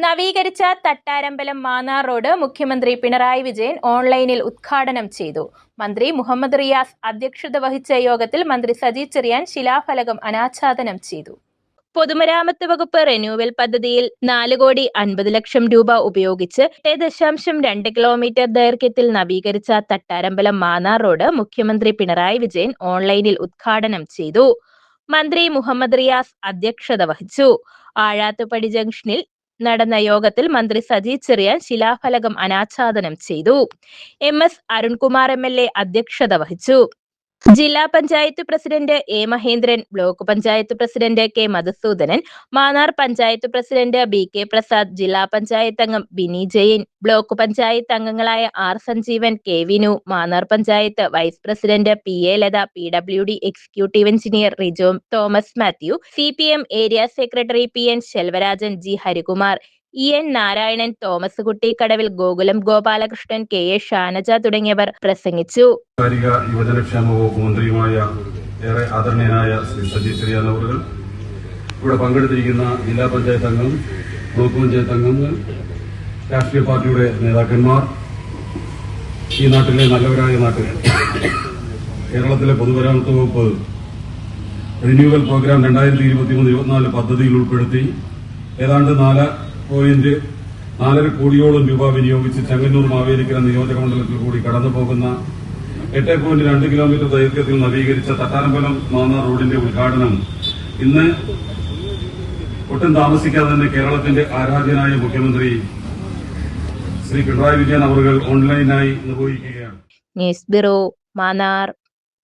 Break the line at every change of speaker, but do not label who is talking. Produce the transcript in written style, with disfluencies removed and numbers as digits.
നവീകരിച്ച തട്ടാരമ്പലം മാന്നാർ റോഡ് മുഖ്യമന്ത്രി പിണറായി വിജയൻ ഓൺലൈനിൽ ഉദ്ഘാടനം ചെയ്തു. മന്ത്രി മുഹമ്മദ് റിയാസ് അധ്യക്ഷത വഹിച്ച യോഗത്തിൽ മന്ത്രി സജി ചെറിയാൻ ശിലാഫലകം അനാച്ഛാദനം ചെയ്തു. പൊതുമരാമത്ത് വകുപ്പ് റിന്യൂവൽ പദ്ധതിയിൽ 4,50,00,000 രൂപ ഉപയോഗിച്ച് 8.2 കിലോമീറ്റർ ദൈർഘ്യത്തിൽ നവീകരിച്ച തട്ടാരമ്പലം മാന്നാർ റോഡ് മുഖ്യമന്ത്രി പിണറായി വിജയൻ ഓൺലൈനിൽ ഉദ്ഘാടനം ചെയ്തു. മന്ത്രി മുഹമ്മദ് റിയാസ് അധ്യക്ഷത വഹിച്ചു. ആഴാത്തുപടി ജംഗ്ഷനിൽ നടന്ന യോഗത്തിൽ മന്ത്രി സജി ചെറിയാൻ ശിലാഫലകം അനാച്ഛാദനം ചെയ്തു. MS അരുൺകുമാർ MLA അധ്യക്ഷത വഹിച്ചു. ജില്ലാ panchayat president A Mahendran, block panchayat president K Madhusudanan, Mannar panchayat president BK Prasad, ജില്ലാ പഞ്ചായത്ത് അംഗം ബിനി ജെയിൻ, ബ്ലോക്ക് പഞ്ചായത്ത് അംഗങ്ങളായ R Sanjeevan, K Vinu, Mannar panchayat vice president PA Latha, PWD executive engineer Rijo Thomas Mathew, CPM area secretary PN Selvarajan, G Harikumar, EN Narayanan, Thomas Kutty Kadavil, Gokulam Gopalakrishnan, KA ഷാനജ തുടങ്ങിയവർ പ്രസംഗിച്ചു.
യുവജനക്ഷേമ വകുപ്പ് മന്ത്രിയുമായ ഏറെ ആദരണീയനായ ശ്രീ സജി ചെറിയാൻ അവர்கள், ഇവിടെ പങ്കെടുത്തിരിക്കുന്ന ജില്ലാ പഞ്ചായത്ത് അംഗം, ബ്ലോക്ക് പഞ്ചായത്ത് അംഗങ്ങൾ, രാഷ്ട്രീയ പാർട്ടിയുടെ നേതാക്കന്മാർ, ഈ നാട്ടിലെ നല്ലവരായ നാട്ടുകാർ, കേരളത്തിലെ പൊതുമരാമത്ത് വകുപ്പ് റിന്യൂവൽ പ്രോഗ്രാം 2023-24 പദ്ധതിയിൽ ഉൾപ്പെടുത്തി ഏതാണ്ട് 4.4 കോടിയോളം രൂപ വിനിയോഗിച്ച് ചെങ്ങന്നൂർ മാവേലിക്കര നിയോജക മണ്ഡലത്തിൽ കൂടി കടന്നു പോകുന്ന 8.2 കിലോമീറ്റർ ദൈർഘ്യത്തിൽ നവീകരിച്ച തട്ടാരമ്പലം മാന്നാർ റോഡിന്റെ ഉദ്ഘാടനം ഇന്ന് ഒട്ടും താമസിക്കാതെ തന്നെ കേരളത്തിന്റെ ആരാധ്യനായ മുഖ്യമന്ത്രി ശ്രീ പിണറായി വിജയൻ അവർ ഓൺലൈനായി നിർവഹിക്കുകയാണ്.
News bureau, Mannar.